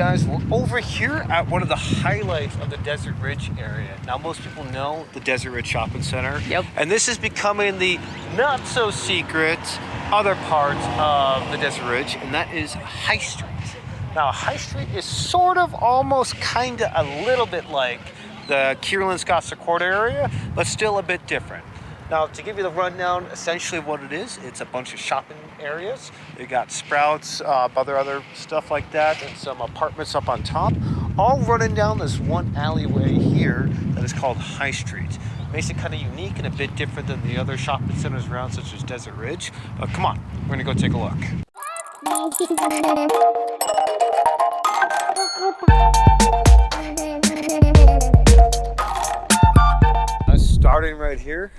guys, we're over here at one of the highlights of the Desert Ridge area. Now, most people know the Desert Ridge Shopping Center. Yep. And this is becoming the not-so-secret other part of the Desert Ridge, and that is High Street. Now, High Street is sort of, almost, kind of, a little bit like the Kierland Scotts Court area, but still a bit different. Now, to give you the rundown, essentially what it is, it's a bunch of shopping areas. You got Sprouts, other stuff like that, and some apartments up on top, all running down this one alleyway here that is called High Street. Makes it kind of unique and a bit different than the other shopping centers around, such as Desert Ridge. But come on, we're gonna go take a look. Starting right here,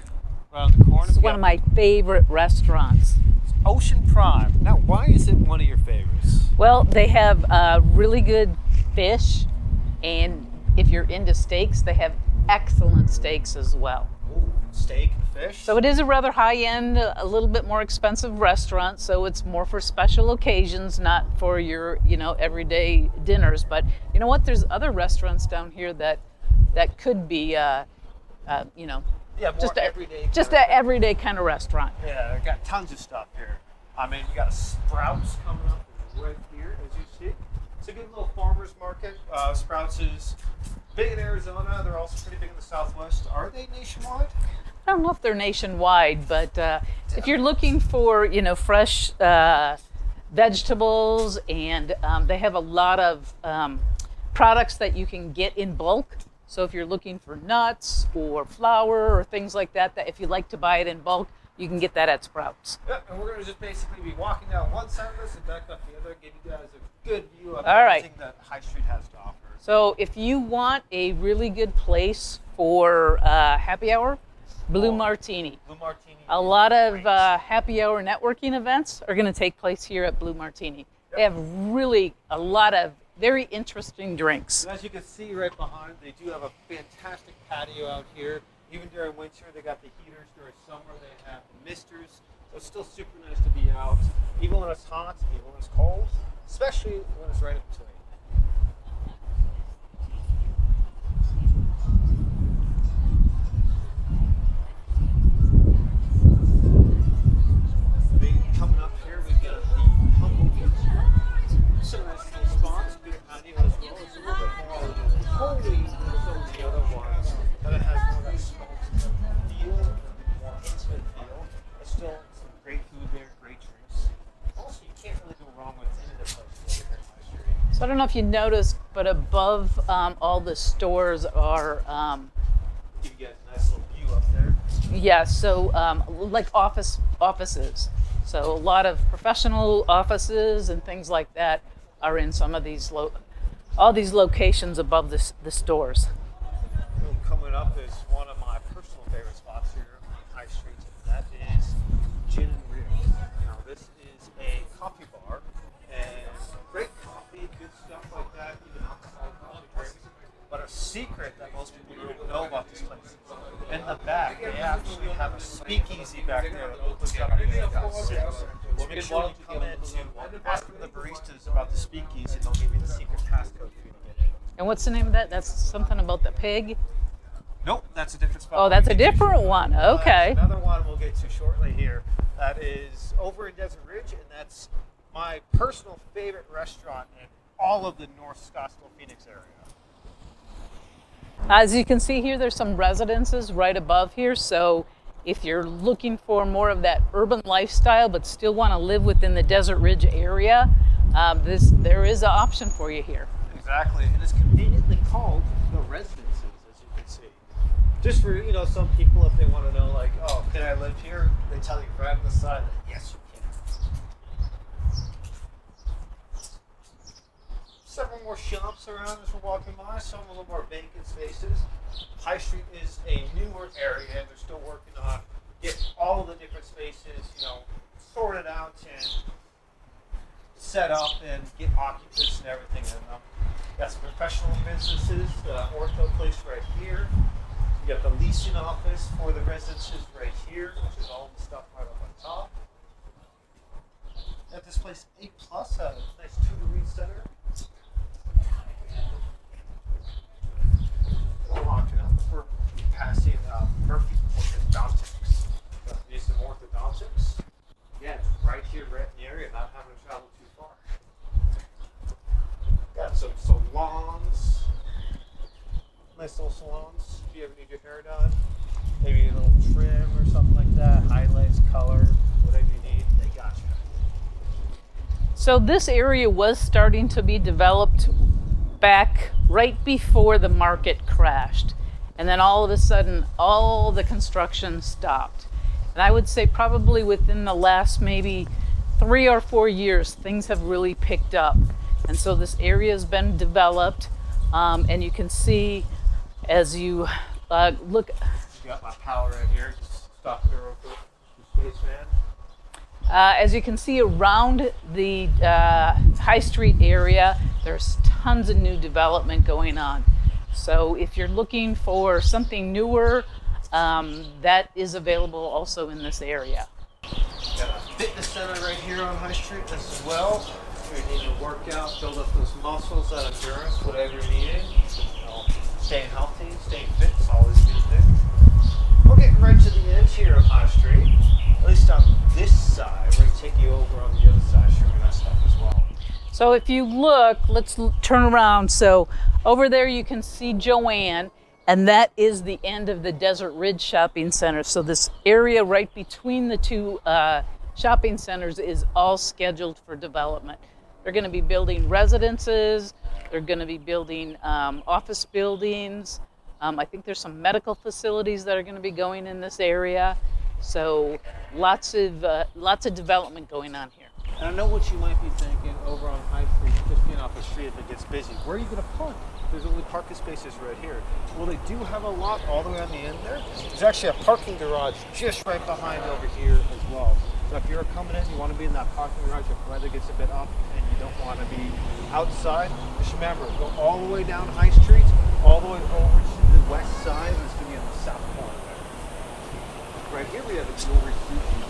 around the corner. This is one of my favorite restaurants. Ocean Prime. Now, why is it one of your favorites? Well, they have really good fish, and if you're into steaks, they have excellent steaks as well. Ooh, steak and fish? So it is a rather high-end, a little bit more expensive restaurant, so it's more for special occasions, not for your, everyday dinners. But you know what? There's other restaurants down here that could be, Yeah, just everyday. an everyday kind of restaurant. Yeah, I got tons of stuff here. I mean, we got a Sprouts coming up right here, as you see. It's a good little farmer's market. Sprouts is big in Arizona. They're also pretty big in the Southwest. Are they nationwide? I don't know if they're nationwide, but if you're looking for, fresh vegetables, and they have a lot of products that you can get in bulk. So if you're looking for nuts or flour or things like that, if you like to buy it in bulk, you can get that at Sprouts. Yeah, and we're going to just basically be walking down one side of this and back up the other, give you guys a good view of everything that High Street has to offer. So if you want a really good place for happy hour, Blue Martini. Blue Martini. A lot of happy hour networking events are going to take place here at Blue Martini. Yep. They have really a lot of very interesting drinks. And as you can see right behind, they do have a fantastic patio out here. Even during winter, they got the heaters. During summer, they have the misters. So it's still super nice to be out, even when it's hot, even when it's cold, especially when it's right in between. Coming up here, we've got the Humble Beach. Some nice little spots, big patio as well. It's a little bit more holy than some of the other ones, but it has more of that small feel, more intimate feel. There's still some great food there, great drinks. Also, you can't really go wrong with any of the places here in High Street. So I don't know if you noticed, but above all the stores are Give you guys a nice little view up there. yeah, so like offices. So a lot of professional offices and things like that are in some of these all these locations above the stores. Well, coming up is one of my personal favorite spots here on High Street, and that is Gin and Real. Now, this is a coffee bar, and great coffee, good stuff like that, even alcoholic drinks. But a secret that most people don't know about this place is in the back, they actually have a speakeasy back there that opens up at about 6. So make sure you come in to ask the baristas about the speakeasy, and they'll give you the secret passcode for you to get in. And what's the name of that? That's something about the pig? Nope, that's a different spot. Oh, that's a different one. Okay. Another one we'll get to shortly here. That is over in Desert Ridge, and that's my personal favorite restaurant in all of the North Scottsdale, Phoenix area. As you can see here, there's some residences right above here. So if you're looking for more of that urban lifestyle, but still want to live within the Desert Ridge area, there is an option for you here. Exactly, and it's conveniently called the residences, as you can see. Just for, some people, if they want to know, like, oh, can I live here? They tell you right on the side that yes, you can. Several more shops around as we're walking by, some a little more vacant spaces. High Street is a newer area, and they're still working on getting all the different spaces, sorted out and set up and get occupants and everything in them. Got some professional businesses, the ortho place right here. You got the leasing office for the residences right here, which is all the stuff right up on top. At this place, A+, a nice tutoring center. salons. Nice little salons if you ever need your hair done. Maybe a little trim or something like that. Highlights, color, whatever you need, they got you. So this area was starting to be developed back right before the market crashed. And then all of a sudden, all the construction stopped. And I would say probably within the last maybe 3 or 4 years, things have really picked up. And so this area has been developed. And you can see as you look. You got my power right here. Just stop there real quick. Spaceman. As you can see around the High Street area, there's tons of new development going on. So if you're looking for something newer, that is available also in this area. Got a fitness center right here on High Street as well. If you need to work out, build up those muscles, that endurance, whatever you're needing. Staying healthy, staying fit is always a good thing. We're getting right to the edge here of High Street. At least on this side. We're going to take you over on the other side, show you that stuff as well. So if you look, let's turn around. So over there you can see Joanne, and that is the end of the Desert Ridge Shopping Center. So this area right between the two shopping centers is all scheduled for development. They're going to be building residences. They're going to be building office buildings. I think there's some medical facilities that are going to be going in this area. So lots of development going on here. And I know what you might be thinking over on High Street, just being off the street if it gets busy. Where are you going to park? There's only parking spaces right here. Well, they do have a lot all the way on the end there. There's actually a parking garage just right behind over here as well. So if you're coming in, you want to be in that parking garage if weather gets a bit up and you don't want to be outside, just remember, go all the way down High Street, all the way over to the west side, and it's going to be on the south corner there. Right here we have a jewelry sushi.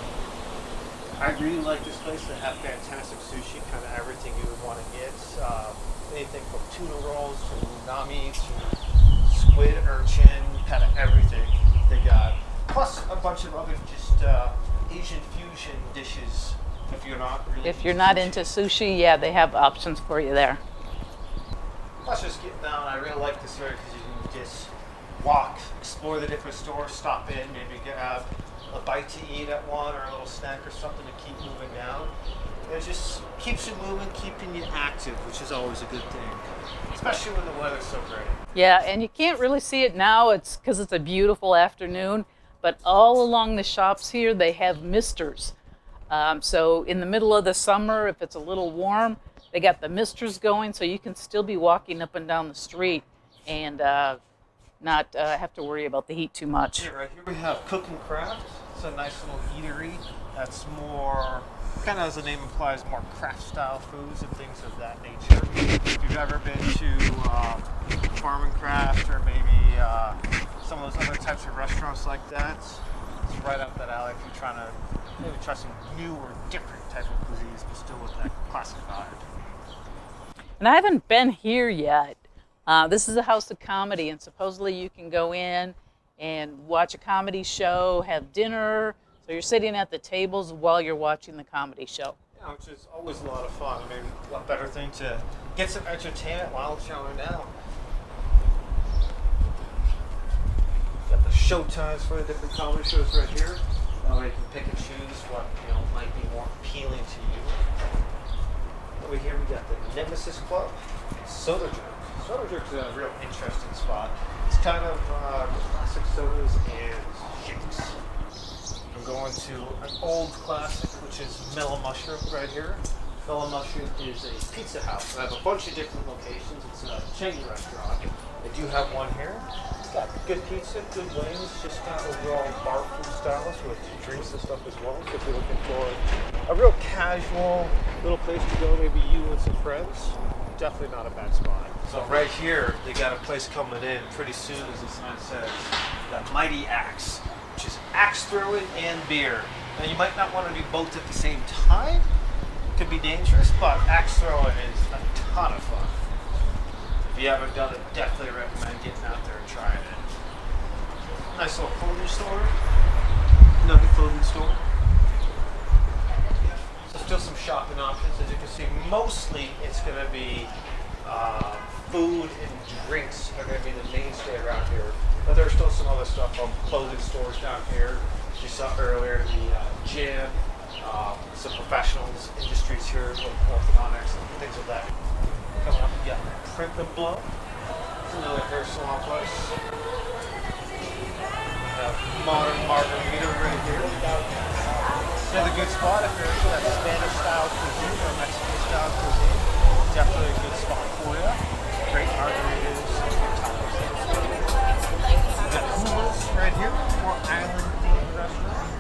I really like this place. They have fantastic sushi, kind of everything you would want to get. Anything from tuna rolls to unami to squid, urchin, kind of everything they got. Plus a bunch of other just Asian fusion dishes. If you're not into sushi, yeah, they have options for you there. Plus just getting down, I really like this area because you can just walk, explore the different stores, stop in, maybe grab a bite to eat at one or a little snack or something to keep moving down. It just keeps you moving, keeping you active, which is always a good thing, especially when the weather's so great. Yeah, and you can't really see it now. It's because it's a beautiful afternoon, but all along the shops here, they have misters. So in the middle of the summer, if it's a little warm, they got the misters going, so you can still be walking up and down the street and not have to worry about the heat too much. Yeah, right here we have Cook and Craft. It's a nice little eatery that's more, kind of as the name implies, more craft style foods and things of that nature. If you've ever been to Farm and Craft or maybe some of those other types of restaurants like that, it's right up that alley if you're trying to maybe try some new or different type of cuisines, but still with that classic vibe. And I haven't been here yet. This is a house of comedy, and supposedly you can go in and watch a comedy show, have dinner. So you're sitting at the tables while you're watching the comedy show. Yeah, which is always a lot of fun. I mean, what better thing to get some entertainment while showing down. Got the show times for the different comedy shows right here. That way you can pick and choose what might be more appealing to you. Over here we got the Nemesis Club, Soda Jerk. Soda Jerk's a real interesting spot. It's kind of classic sodas and shakes. I'm going to an old classic, which is Mellow Mushroom right here. Mellow Mushroom is a pizza house. I have a bunch of different locations. It's a chain restaurant. They do have one here. It's got good pizza, good wings, just kind of overall bar food styles with drinks and stuff as well. So if you're looking for a real casual little place to go, maybe you and some friends, definitely not a bad spot. So right here, they got a place coming in pretty soon, as the sign says, the Mighty Axe, which is axe throwing and beer. Now you might not want to do both at the same time. It could be dangerous, but axe throwing is a ton of fun. If you haven't done it, definitely recommend getting out there and trying it. Nice little clothing store. Another clothing store. So still some shopping options. As you can see, mostly it's going to be food and drinks are going to be the mainstay around here. But there's still some other stuff from clothing stores down here. You saw earlier the gym, some professionals, industries here, like orthodontics and things of that. Coming up, we got Print and Blow. It's another hair salon place. We have Modern Margarita right here. Another good spot if you're into that Spanish style cuisine or Mexican style cuisine. Definitely a good spot for you. Great margaritas, tacos. We got Hula's right here, more island themed restaurant.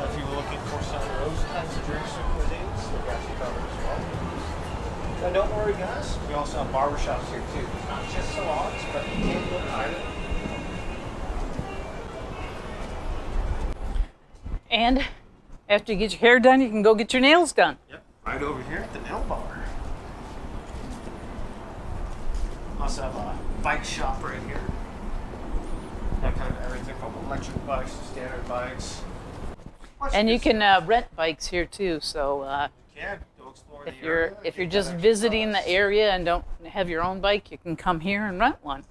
If you were looking for some of those kinds of drinks or cuisines, we got you covered as well. Now don't worry guys, we also have barbershops here too. Not just salons, but you can go either. And after you get your hair done, you can go get your nails done. Yep, right over here at the nail bar. Also have a bike shop right here. Got kind of everything from electric bikes to standard bikes. And you can rent bikes here too. So if you're just visiting the area and don't have your own bike, you can come here and rent one.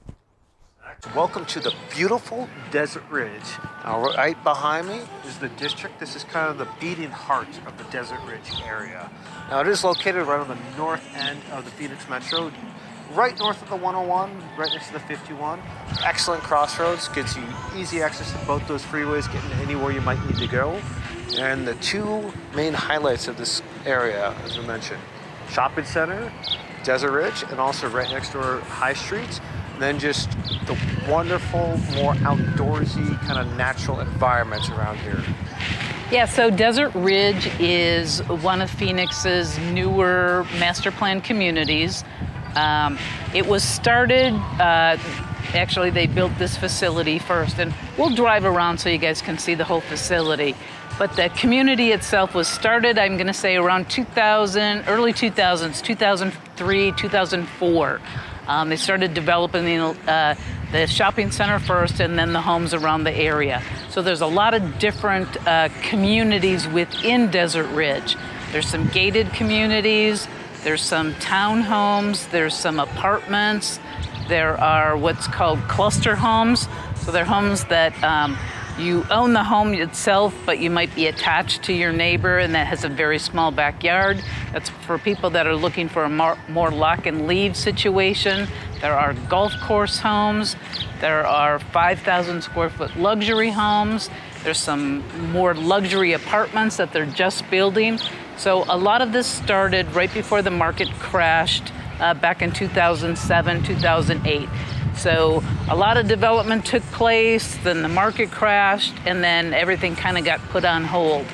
Welcome to the beautiful Desert Ridge. Now, right behind me is the district. This is kind of the beating heart of the Desert Ridge area. Now, it is located right on the north end of the Phoenix Metro, right north of the 101, right next to the 51. Excellent crossroads, gives you easy access to both those freeways, getting anywhere you might need to go. And the two main highlights of this area, as we mentioned, shopping center, Desert Ridge, and also right next door, High Street. And then just the wonderful, more outdoorsy, kind of natural environments around here. Yeah, so Desert Ridge is one of Phoenix's newer master plan communities. It was started, actually they built this facility first, and we'll drive around so you guys can see the whole facility. But the community itself was started, I'm gonna say around 2000, early 2000s, 2003, 2004. They started developing the shopping center first and then the homes around the area. So there's a lot of different communities within Desert Ridge. There's some gated communities, there's some townhomes, there's some apartments, there are what's called cluster homes. So they're homes that you own the home itself, but you might be attached to your neighbor and that has a very small backyard. That's for people that are looking for a more lock and leave situation. There are golf course homes. There are 5,000 square foot luxury homes. There's some more luxury apartments that they're just building. So a lot of this started right before the market crashed back in 2007, 2008. So a lot of development took place, then the market crashed, and then everything kind of got put on hold.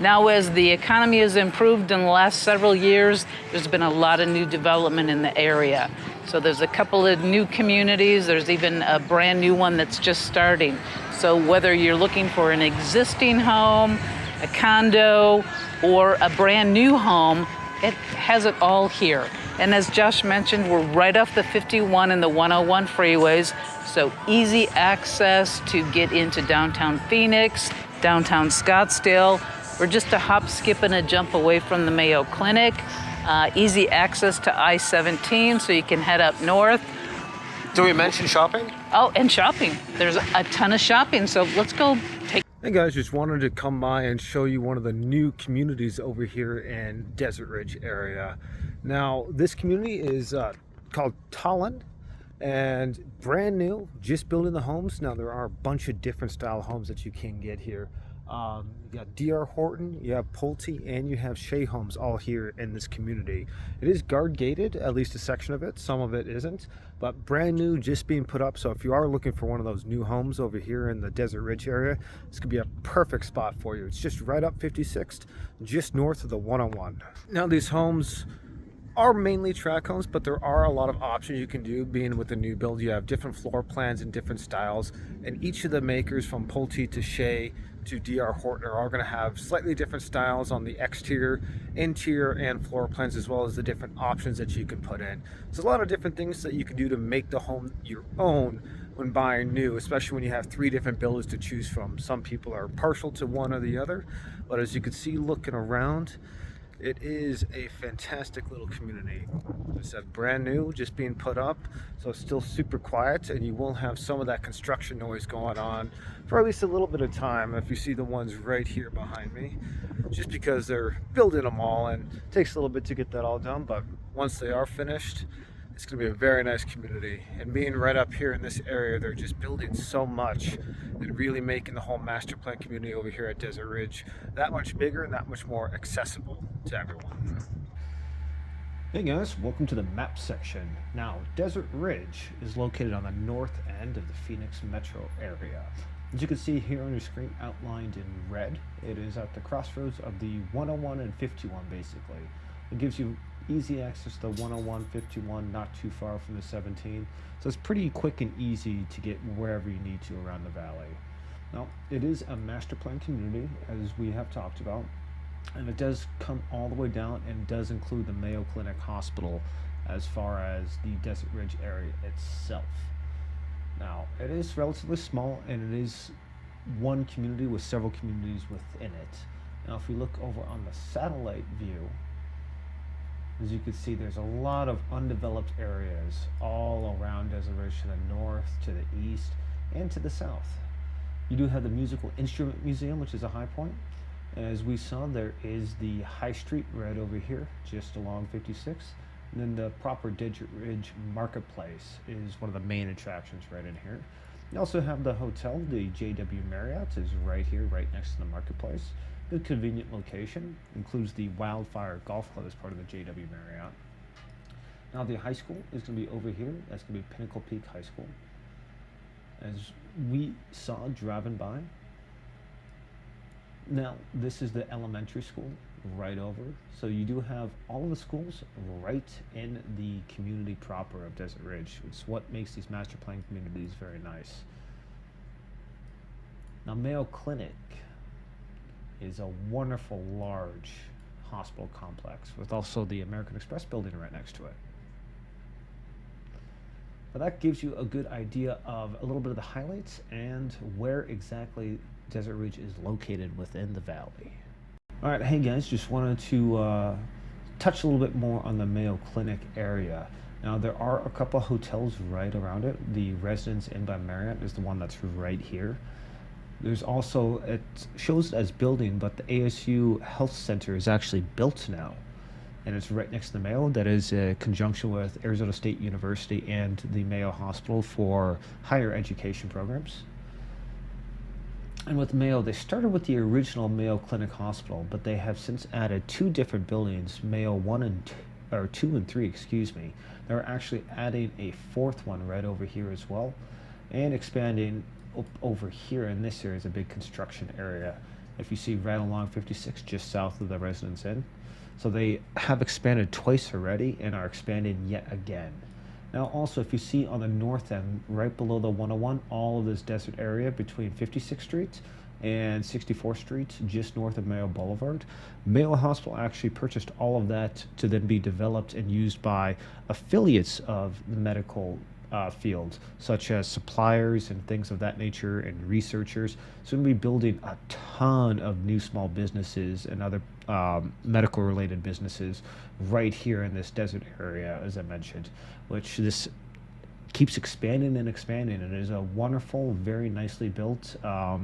Now, as the economy has improved in the last several years, there's been a lot of new development in the area. So there's a couple of new communities, there's even a brand new one that's just starting. So whether you're looking for an existing home, a condo, or a brand new home, it has it all here. And as Josh mentioned, we're right off the 51 and the 101 freeways, so easy access to get into downtown Phoenix, downtown Scottsdale. We're just a hop, skip, and a jump away from the Mayo Clinic. Easy access to I-17, so you can head up north. Do we mention shopping? Oh, and shopping. There's a ton of shopping, so let's go take. Hey guys, just wanted to come by and show you one of the new communities over here in Desert Ridge area. Now, this community is called Tallinn and brand new, just building the homes. Now, there are a bunch of different style homes that you can get here. You got D.R. Horton, you have Pulte, and you have Shea Homes all here in this community. It is guard gated, at least a section of it. Some of it isn't, but brand new, just being put up. So if you are looking for one of those new homes over here in the Desert Ridge area, this could be a perfect spot for you. It's just right up 56th, just north of the 101. Now, these homes are mainly tract homes, but there are a lot of options you can do. Being with the new build, you have different floor plans and different styles, and each of the makers from Pulte to Shea to D.R. Horton are all going to have slightly different styles on the exterior, interior, and floor plans, as well as the different options that you can put in. There's a lot of different things that you can do to make the home your own when buying new, especially when you have 3 different builders to choose from. Some people are partial to one or the other, but as you can see looking around, It is a fantastic little community. It's a brand new, just being put up, so it's still super quiet, and you will have some of that construction noise going on for at least a little bit of time. If you see the ones right here behind me, just because they're building them all, and it takes a little bit to get that all done, but once they are finished, it's going to be a very nice community. And being right up here in this area, they're just building so much and really making the whole master plan community over here at Desert Ridge that much bigger and that much more accessible to everyone. Hey guys, welcome to the map section. Now, Desert Ridge is located on the north end of the Phoenix metro area. As you can see here on your screen outlined in red, it is at the crossroads of the 101 and 51 basically. It gives you easy access to the 101, 51, not too far from the 17. So it's pretty quick and easy to get wherever you need to around the valley. Now, it is a master plan community, as we have talked about, and it does come all the way down and does include the Mayo Clinic Hospital as far as the Desert Ridge area itself. Now, it is relatively small, and it is one community with several communities within it. Now, if we look over on the satellite view, as you can see, there's a lot of undeveloped areas all around Desert Ridge, to the north, to the east, and to the south. You do have the Musical Instrument Museum, which is a high point. As we saw, there is the High Street right over here, just along 56. And then the proper Desert Ridge Marketplace is one of the main attractions right in here. You also have the hotel, the JW Marriott is right here, right next to the marketplace. Good convenient location, includes the Wildfire Golf Club as part of the JW Marriott. Now the high school is going to be over here. That's going to be Pinnacle Peak High School. As we saw driving by. Now this is the elementary school right over. So you do have all of the schools right in the community proper of Desert Ridge. It's what makes these master plan communities very nice. Now Mayo Clinic is a wonderful large hospital complex with also the American Express building right next to it. But that gives you a good idea of a little bit of the highlights and where exactly Desert Ridge is located within the valley. All right, hey guys, just wanted to touch a little bit more on the Mayo Clinic area. Now there are a couple of hotels right around it. The Residence Inn by Marriott is the one that's right here. There's also, it shows it as building, but the ASU Health Center is actually built now. And it's right next to the Mayo. That is a conjunction with Arizona State University and the Mayo Hospital for higher education programs. And with Mayo, they started with the original Mayo Clinic Hospital, but they have since added two different buildings, Mayo 2 and 3, excuse me. They're actually adding a fourth one right over here as well, and expanding up over here in this area is a big construction area. If you see right along 56, just south of the Residence Inn. So they have expanded twice already and are expanding yet again. Now also, if you see on the north end, right below the 101, all of this desert area between 56th Street and 64th Street, just north of Mayo Boulevard, Mayo Hospital actually purchased all of that to then be developed and used by affiliates of the medical field, such as suppliers and things of that nature and researchers. So we're going to be building a ton of new small businesses and other medical related businesses right here in this desert area, as I mentioned, which this keeps expanding and expanding. It is a wonderful, very nicely built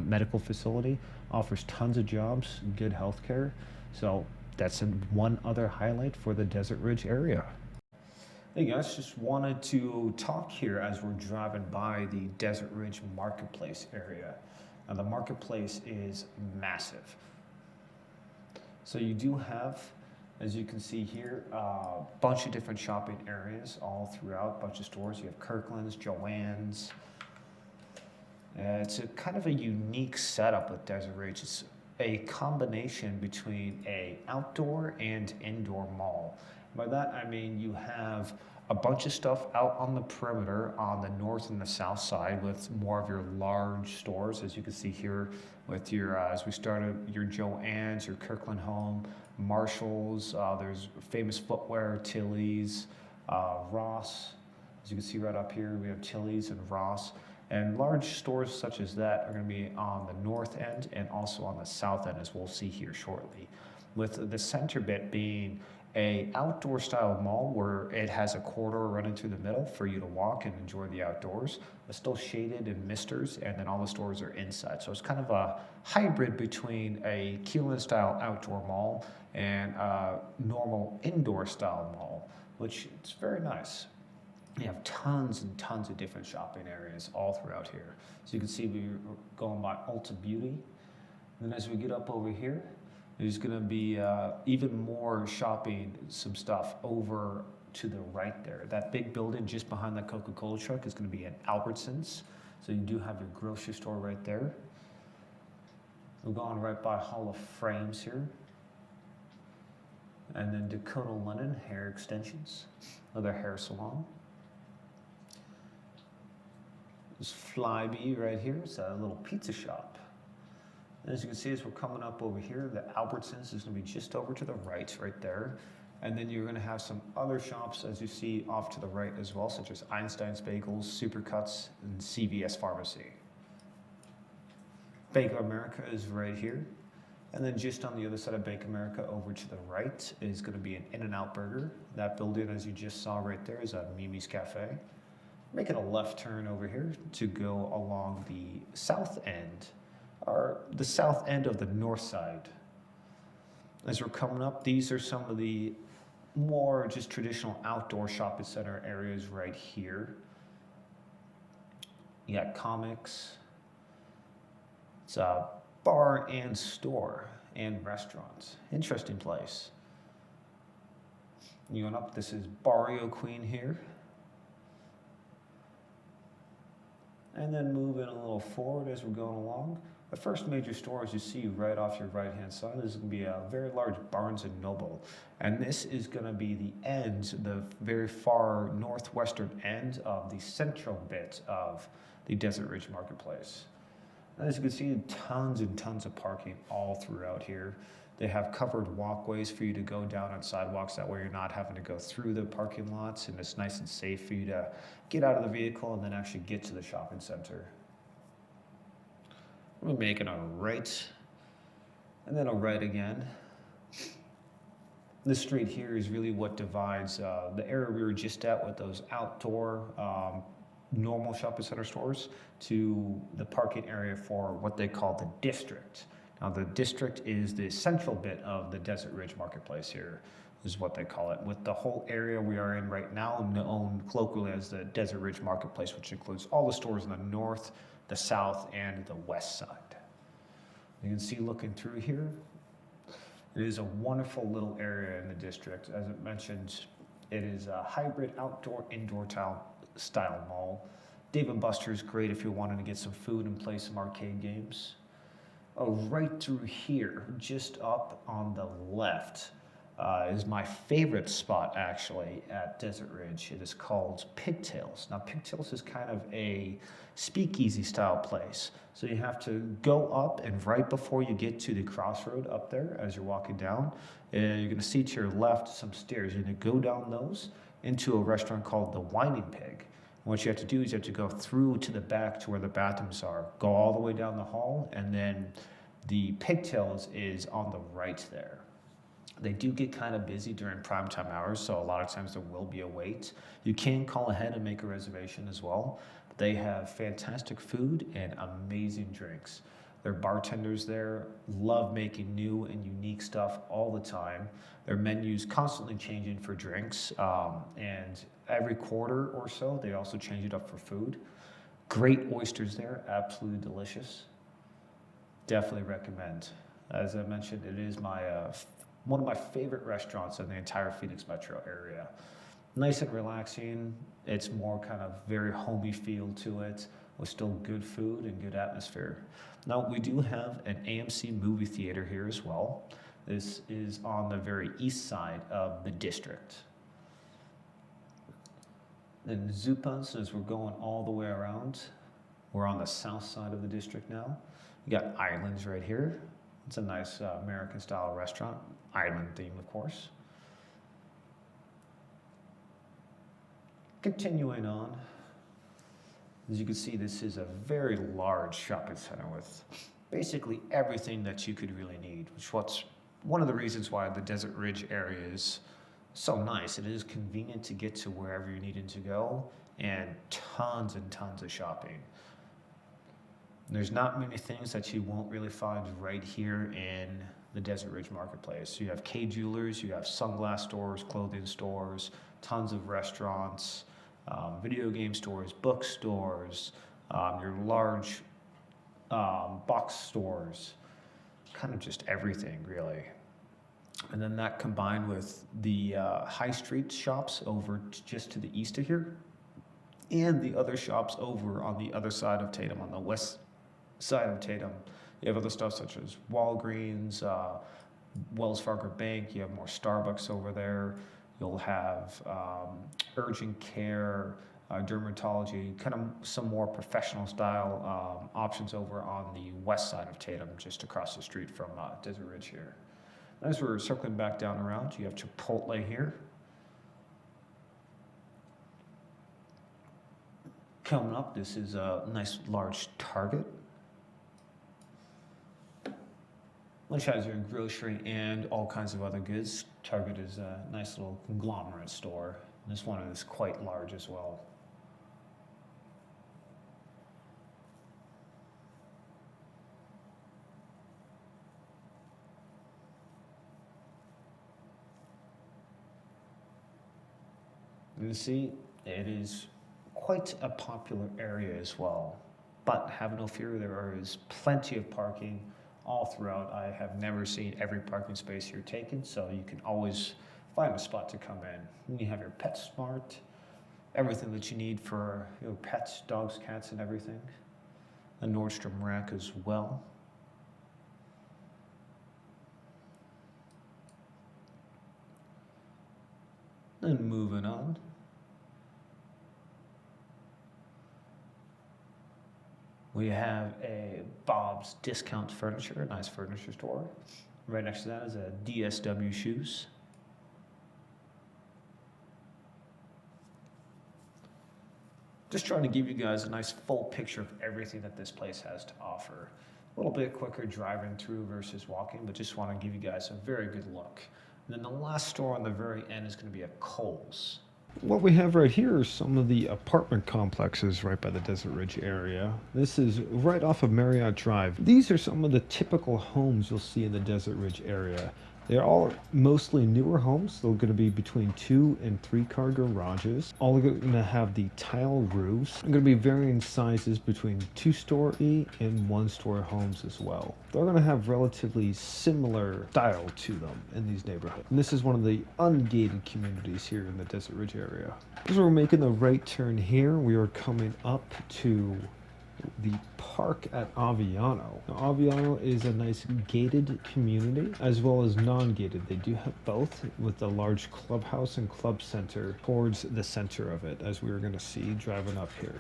medical facility, offers tons of jobs, good health care. So that's one other highlight for the Desert Ridge area. Hey guys, just wanted to talk here as we're driving by the Desert Ridge Marketplace area. Now the marketplace is massive. So you do have, as you can see here, a bunch of different shopping areas all throughout, a bunch of stores. You have Kirkland's, Joann's. It's a kind of a unique setup with Desert Ridge. It's a combination between a outdoor and indoor mall. By that I mean you have a bunch of stuff out on the perimeter on the north and the south side with more of your large stores, as you can see here with your, as we started, your Joann's, your Kirkland Home, Marshall's, there's famous footwear, Tilly's, Ross. As you can see right up here, we have Tilly's and Ross. And large stores such as that are going to be on the north end and also on the south end, as we'll see here shortly. with the center bit being a outdoor style mall where it has a corridor running through the middle for you to walk and enjoy the outdoors. It's still shaded in misters, and then all the stores are inside. So it's kind of a hybrid between a Keelan style outdoor mall and a normal indoor style mall, which is very nice. You have tons and tons of different shopping areas all throughout here. So you can see we're going by Ulta Beauty. And then as we get up over here, there's going to be even more shopping, some stuff over to the right there. That big building just behind that Coca-Cola truck is going to be an Albertsons. So you do have your grocery store right there. We're going right by Hall of Frames here. And then Dakota London Hair Extensions, another hair salon. There's Flybe right here. It's a little pizza shop. And as you can see, as we're coming up over here, the Albertsons is going to be just over to the right there. And then you're going to have some other shops, as you see, off to the right as well, such as Einstein's Bagels, Supercuts, and CVS Pharmacy. Bank of America is right here. And then just on the other side of Bank of America, over to the right, is going to be an In-N-Out Burger. That building, as you just saw right there, is a Mimi's Cafe. Making a left turn over here to go along the south end, or the south end of the north side. As we're coming up, these are some of the more just traditional outdoor shopping center areas right here. You got comics. It's a bar and store and restaurants. Interesting place. You going up, this is Barrio Queen here. And then moving a little forward as we're going along. The first major store, as you see right off your right-hand side, is going to be a very large Barnes & Noble. And this is going to be the end, the very far northwestern end of the central bit of the Desert Ridge Marketplace. And as you can see, tons and tons of parking all throughout here. They have covered walkways for you to go down on sidewalks. That way you're not having to go through the parking lots, and it's nice and safe for you to get out of the vehicle and then actually get to the shopping center. We're making a right and then a right again. This street here is really what divides the area we were just at with those outdoor normal shopping center stores to the parking area for what they call the district. Now the district is the central bit of the Desert Ridge Marketplace here, is what they call it, with the whole area we are in right now known colloquially as the Desert Ridge Marketplace, which includes all the stores in the north, the south, and the west side. You can see looking through here, it is a wonderful little area in the district. As I mentioned, it is a hybrid outdoor-indoor style mall. Dave & Buster's great if you're wanting to get some food and play some arcade games. Oh, right through here, just up on the left, is my favorite spot actually at Desert Ridge. It is called Pigtails. Now Pigtails is kind of a speakeasy style place. So you have to go up, and right before you get to the crossroad up there as you're walking down, you're going to see to your left some stairs. You're going to go down those into a restaurant called the Whining Pig. And what you have to do is you have to go through to the back to where the bathrooms are, go all the way down the hall, and then the Pigtails is on the right there. They do get kind of busy during primetime hours, so a lot of times there will be a wait. You can call ahead and make a reservation as well. They have fantastic food and amazing drinks. Their bartenders there love making new and unique stuff all the time. Their menu's constantly changing for drinks, and every quarter or so, they also change it up for food. Great oysters there, absolutely delicious. Definitely recommend. As I mentioned, it is my one of my favorite restaurants in the entire Phoenix metro area. Nice and relaxing. It's more kind of very homey feel to it, with still good food and good atmosphere. Now, we do have an AMC movie theater here as well. This is on the very east side of the district. Then Zupas, as we're going all the way around, we're on the south side of the district now. You got Islands right here. It's a nice American-style restaurant, island theme, of course. Continuing on, as you can see, this is a very large shopping center with basically everything that you could really need, which is what's one of the reasons why the Desert Ridge area is so nice. It is convenient to get to wherever you're needing to go, and tons of shopping. There's not many things that you won't really find right here in the Desert Ridge Marketplace. You have K Jewelers, you have sunglass stores, clothing stores, tons of restaurants, video game stores, bookstores, your large box stores, kind of just everything really. And then that combined with the high street shops over just to the east of here, and the other shops over on the other side of Tatum, on the west side of Tatum. You have other stuff such as Walgreens, Wells Fargo Bank. You have more Starbucks over there. You'll have urgent care, dermatology, kind of some more professional style options over on the west side of Tatum, just across the street from Desert Ridge here. As we're circling back down around, you have Chipotle here. Coming up, this is a nice large Target, which has your grocery and all kinds of other goods. Target is a nice little conglomerate store. This one is quite large as well. And you see, it is quite a popular area as well. But have no fear, there is plenty of parking all throughout. I have never seen every parking space here taken, so you can always find a spot to come in. And you have your PetSmart, everything that you need for your pets, dogs, cats, and everything. A Nordstrom rack as well. And moving on. We have a Bob's Discount Furniture, a nice furniture store. Right next to that is a DSW Shoes. Just trying to give you guys a nice full picture of everything that this place has to offer. A little bit quicker driving through versus walking, but just want to give you guys a very good look. And then the last store on the very end is going to be a Kohl's. What we have right here are some of the apartment complexes right by the Desert Ridge area. This is right off of Marriott Drive. These are some of the typical homes you'll see in the Desert Ridge area. They're all mostly newer homes. They're going to be between 2 and 3 car garages. All are going to have the tile roofs. They're going to be varying sizes between 2-story and 1-story homes as well. They're going to have relatively similar style to them in these neighborhoods. And this is one of the ungated communities here in the Desert Ridge area. As we're making the right turn here, we are coming up to the park at Aviano. Now, Aviano is a nice gated community as well as non-gated. They do have both, with a large clubhouse and club center towards the center of it, as we were going to see driving up here.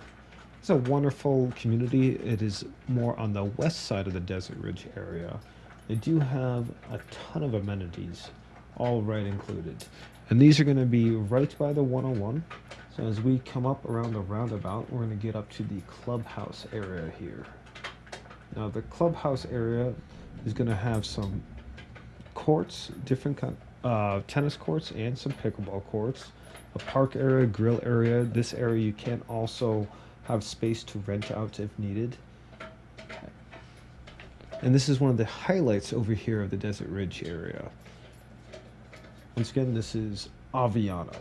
It's a wonderful community. It is more on the west side of the Desert Ridge area. They do have a ton of amenities, all right included. And these are going to be right by the 101. So as we come up around the roundabout, we're going to get up to the clubhouse area here. Now the clubhouse area is going to have some courts, different tennis courts and some pickleball courts, a park area, grill area. This area you can also have space to rent out if needed. And this is one of the highlights over here of the Desert Ridge area. Once again, this is Aviano.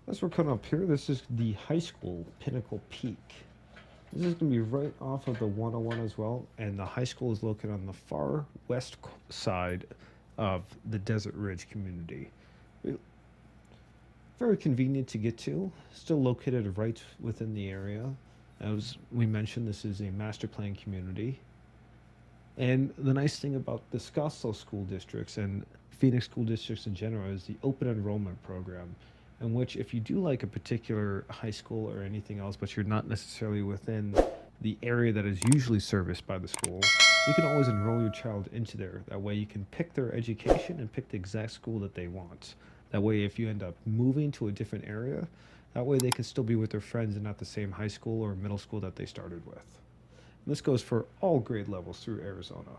As we're coming up here, this is the high school, Pinnacle Peak. This is going to be right off of the 101 as well, and the high school is located on the far west side of the Desert Ridge community. Very convenient to get to, still located right within the area. As we mentioned, this is a master plan community. And the nice thing about the Scottsdale school districts and Phoenix school districts in general is the open enrollment program, in which if you do like a particular high school or anything else, but you're not necessarily within the area that is usually serviced by the school, you can always enroll your child into there. That way you can pick their education and pick the exact school that they want. That way if you end up moving to a different area, that way they can still be with their friends and not the same high school or middle school that they started with. And this goes for all grade levels through Arizona.